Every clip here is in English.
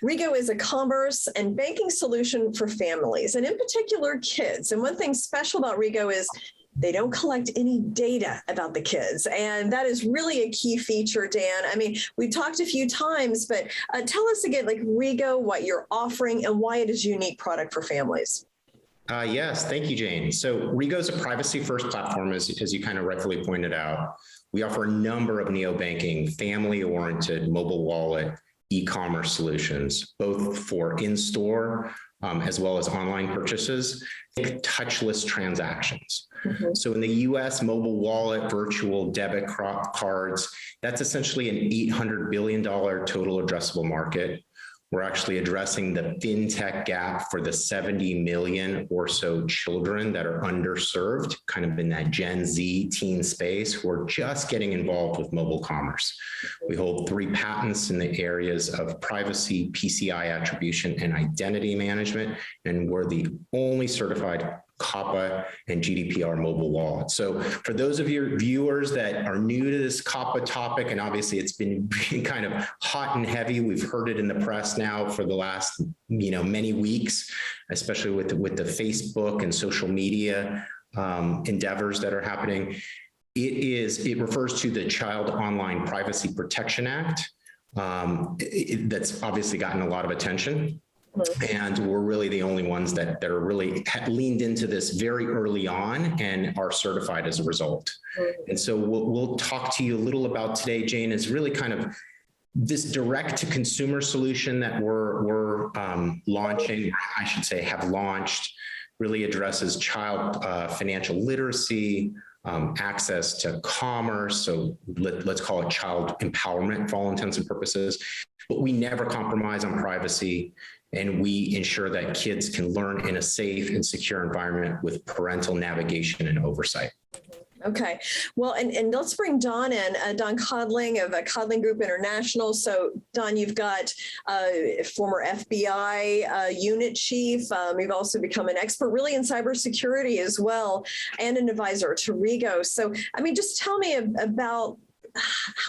Rego is a commerce and banking solution for families, and in particular, kids. And one thing special about Rego is they don't collect any data about the kids. And that is really a key feature, Dan. I mean, we've talked a few times, but tell us again, like Rego, what you're offering and why it is a unique product for families. Yes, thank you, Jane. So Rego is a privacy-first platform, as you kind of rightfully pointed out. We offer a number of neobanking, family-oriented mobile wallet, e-commerce solutions, both for in-store as well as online purchases, touchless transactions. So in the US, mobile wallet, virtual debit cards, that's essentially an $800 billion total addressable market. We're actually addressing the fintech gap for the 70 million or so children that are underserved, kind of in that Gen Z teen space, who are just getting involved with mobile commerce. We hold 3 patents in the areas of privacy, PCI attribution, and identity management, and we're the only certified COPPA and GDPR mobile wallet. So for those of your viewers that are new to this COPPA topic, and obviously it's been kind of hot and heavy, we've heard it in the press now for the last many weeks, especially with the Facebook and social media endeavors that are happening. It refers to the Child Online Privacy Protection Act. That's obviously gotten a lot of attention. And we're really the only ones that are really leaned into this very early on and are certified as a result. And so we'll talk to you a little about today, Jane, is really kind of this direct to consumer solution that we're launching, I should say have launched, really addresses child financial literacy, access to commerce. So let's call it child empowerment for all intents and purposes, but we never compromise on privacy. And we ensure that kids can learn in a safe and secure environment with parental navigation and oversight. Okay, well, and let's bring Don in, Don Codling of Codling Group International. So Don, you've got former FBI unit chief. You've also become an expert really in cybersecurity as well, and an advisor to Rego. So, I mean, just tell me about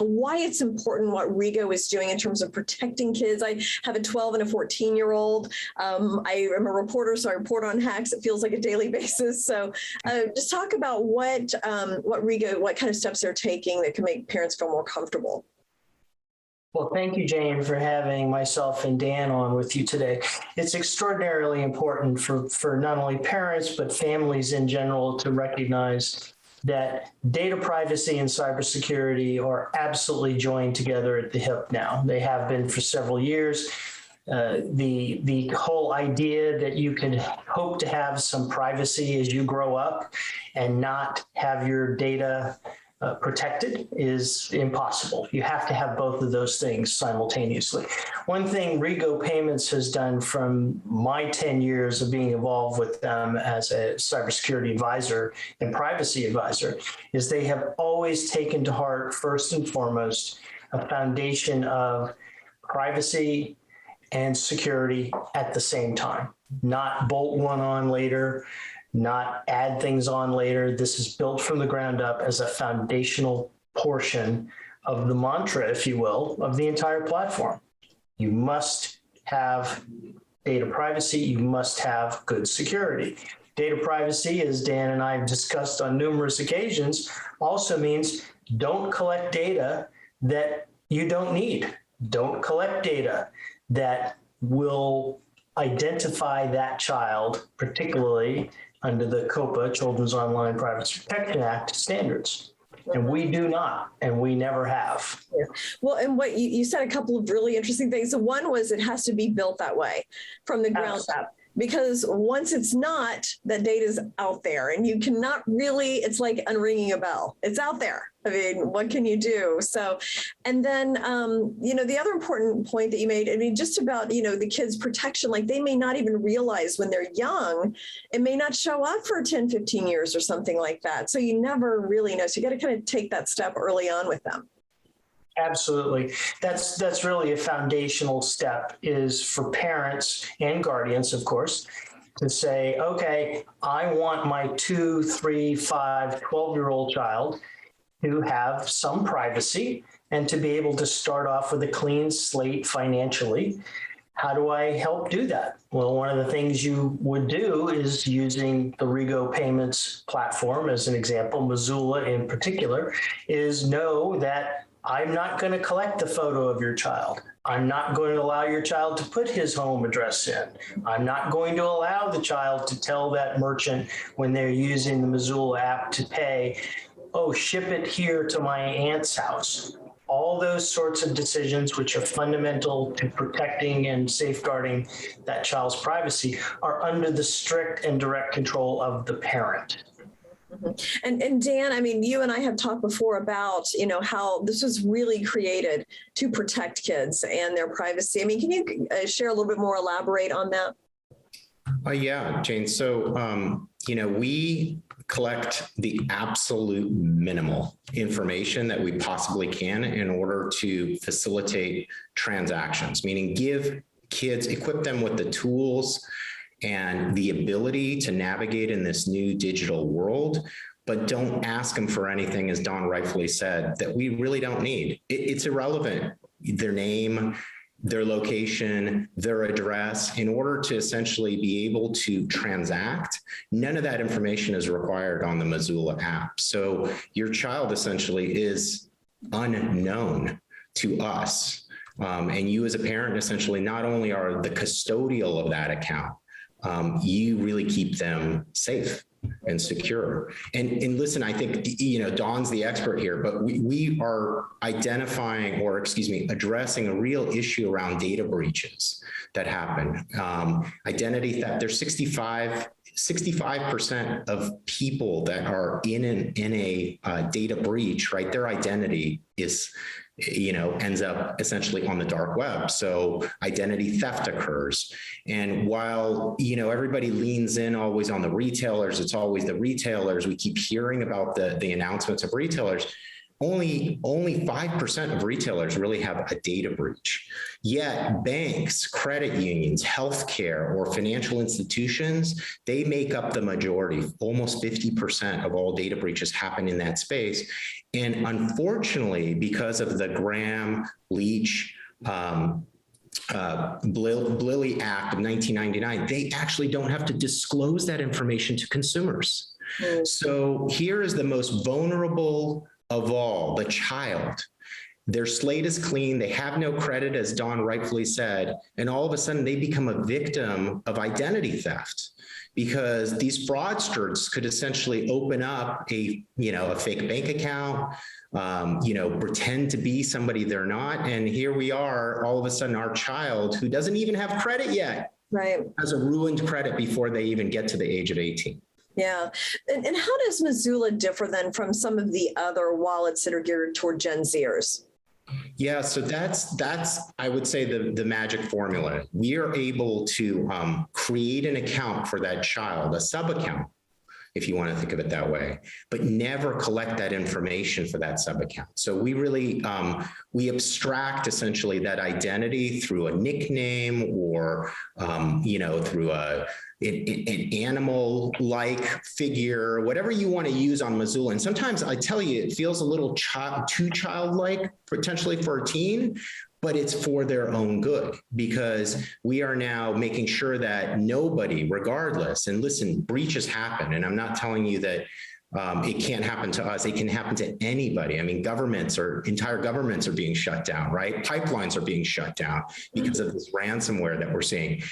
why it's important what Rego is doing in terms of protecting kids. I have a 12 and a 14-year-old. I am a reporter, so I report on hacks. It feels like a daily basis. So just talk about what Rego, what kind of steps they're taking that can make parents feel more comfortable. Well, thank you, Jane, for having myself and Dan on with you today. It's extraordinarily important for not only parents, but families in general to recognize that data privacy and cybersecurity are absolutely joined together at the hip now. They have been for several years. The whole idea that you can hope to have some privacy as you grow up and not have your data protected is impossible. You have to have both of those things simultaneously. One thing Rego Payments has done from my 10 years of being involved with them as a cybersecurity advisor and privacy advisor is they have always taken to heart, first and foremost, a foundation of privacy and security at the same time, not bolt one on later, not add things on later. This is built from the ground up as a foundational portion of the mantra, if you will, of the entire platform. You must have data privacy. You must have good security. Data privacy, as Dan and I have discussed on numerous occasions, also means don't collect data that you don't need. Don't collect data that will identify that child, particularly under the COPPA, Children's Online Privacy Protection Act standards. And we do not, and we never have. Yeah. Well, and what you said a couple of really interesting things. So one was it has to be built that way from the ground up. Because once it's not, that data is out there and you cannot really, it's like unringing a bell. It's out there. I mean, what can you do? So, and then, the other important point that you made, I mean, just about, the kids' protection, like they may not even realize when they're young, it may not show up for 10, 15 years or something like that. So you never really know. So you got to kind of take that step early on with them. Absolutely. That's really a foundational step, is for parents and guardians, of course, to say, okay, I want my 2, 3, 5, 12-year-old child to have some privacy and to be able to start off with a clean slate financially. How do I help do that? Well, one of the things you would do is using the Rego payments platform as an example, Missoula in particular, is know that I'm not going to collect the photo of your child. I'm not going to allow your child to put his home address in. I'm not going to allow the child to tell that merchant when they're using the Missoula app to pay, oh, ship it here to my aunt's house. All those sorts of decisions, which are fundamental to protecting and safeguarding that child's privacy, are under the strict and direct control of the parent. And Dan, I mean, you and I have talked before about, how this was really created to protect kids and their privacy. I mean, can you share a little bit more, elaborate on that? Yeah, Jane. So, we collect the absolute minimal information that we possibly can in order to facilitate transactions, meaning give kids, equip them with the tools and the ability to navigate in this new digital world, but don't ask them for anything, as Don rightfully said, that we really don't need. It's irrelevant. Their name, their location, their address, in order to essentially be able to transact, none of that information is required on the Missoula app. So your child essentially is unknown to us. And you as a parent essentially not only are the custodial of that account, you really keep them safe and secure. And listen, I think, Dawn's the expert here, but we are identifying, or addressing a real issue around data breaches that happen. Identity theft, there's 65% of people that are in a data breach, right? Their identity is ends up essentially on the dark web. So identity theft occurs. And while, everybody leans in always on the retailers, it's always the retailers. We keep hearing about the announcements of retailers. Only 5% of retailers really have a data breach. Yet banks, credit unions, healthcare, or financial institutions, they make up the majority. Almost 50% of all data breaches happen in that space. And unfortunately, because of the Graham-Leach Bliley Act of 1999, they actually don't have to disclose that information to consumers. So here is the most vulnerable of all, the child. Their slate is clean. They have no credit, as Don rightfully said, and all of a sudden they become a victim of identity theft, because these fraudsters could essentially open up a fake bank account, pretend to be somebody they're not. And here we are, all of a sudden, our child, who doesn't even have credit yet, right, has a ruined credit before they even get to the age of 18. Yeah. And how does Missoula differ then from some of the other wallets that are geared toward Gen Zers? Yeah, so that's I would say the magic formula. We are able to create an account for that child, a sub account, if you want to think of it that way, but never collect that information for that sub account. So we really we abstract essentially that identity through a nickname or through an animal-like figure, whatever you want to use on Missoula. And sometimes I tell you, it feels a little too childlike, potentially for a teen, but it's for their own good, because we are now making sure that nobody, regardless, and listen, breaches happen. And I'm not telling you that it can't happen to us. It can happen to anybody. I mean, entire governments are being shut down, right? Pipelines are being shut down because of this ransomware that we're seeing.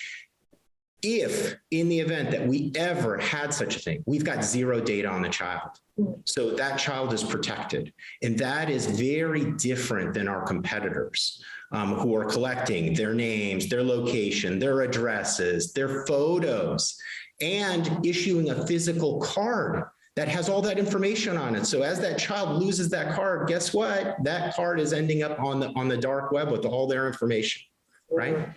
If in the event that we ever had such a thing, we've got zero data on the child. So that child is protected. And that is very different than our competitors who are collecting their names, their location, their addresses, their photos, and issuing a physical card that has all that information on it. So as that child loses that card, guess what? That card is ending up on the dark web with all their information, right?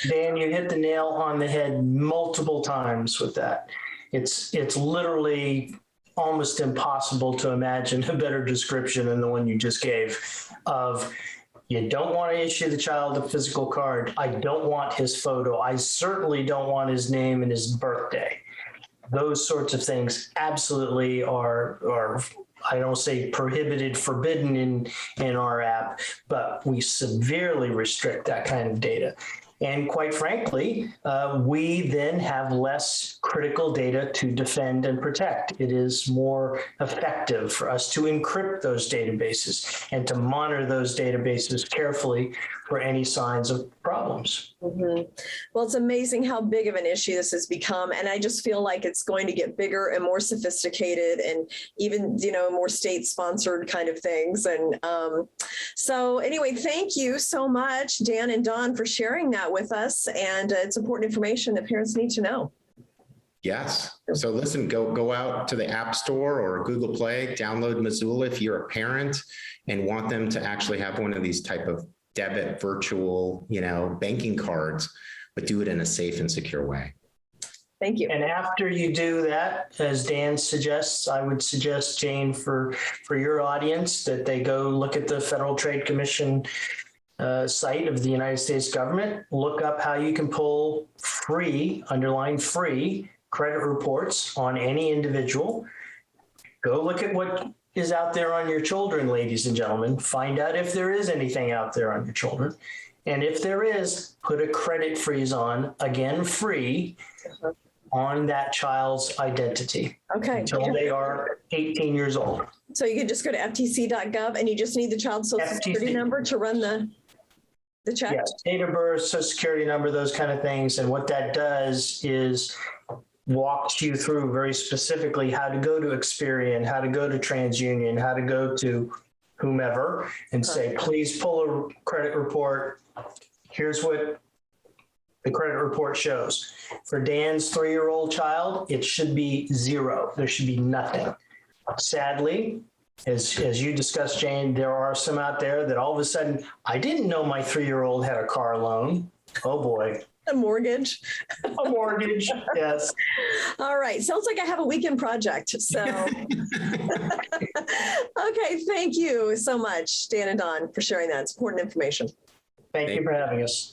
Dan, you hit the nail on the head multiple times with that. It's literally almost impossible to imagine a better description than the one you just gave of, you don't want to issue the child a physical card. I don't want his photo. I certainly don't want his name and his birthday. Those sorts of things absolutely are I don't say prohibited, forbidden in our app, but we severely restrict that kind of data. And quite frankly, we then have less critical data to defend and protect. It is more effective for us to encrypt those databases and to monitor those databases carefully for any signs of problems. Mm-hmm. Well, it's amazing how big of an issue this has become. And I just feel like it's going to get bigger and more sophisticated and even, more state-sponsored kind of things. And so anyway, thank you so much, Dan and Dawn, for sharing that with us. And it's important information that parents need to know. Yes. So listen, go out to the App Store or Google Play, download Missoula if you're a parent and want them to actually have one of these type of debit virtual, banking cards, but do it in a safe and secure way. Thank you. And after you do that, as Dan suggests, I would suggest, Jane, for your audience, that they go look at the Federal Trade Commission site of the United States government, look up how you can pull free, underline free, credit reports on any individual. Go look at what is out there on your children, ladies and gentlemen. Find out if there is anything out there on your children. And if there is, put a credit freeze on, again, free, on that child's identity. Okay. Until they are 18 years old. So you can just go to ftc.gov and you just need the child's social security number to run the check? Yes, date of birth, social security number, those kind of things. And what that does is walks you through very specifically how to go to Experian, how to go to TransUnion, how to go to whomever and say, please pull a credit report. Here's what the credit report shows. For Dan's 3-year-old child, it should be 0. There should be nothing. Sadly, as you discussed, Jane, there are some out there that all of a sudden, I didn't know my 3-year-old had a car loan. Oh boy. A mortgage. A mortgage, yes. All right. Sounds like I have a weekend project. So, okay. Thank you so much, Dan and Dawn, for sharing that. It's important information. Thank you for having us.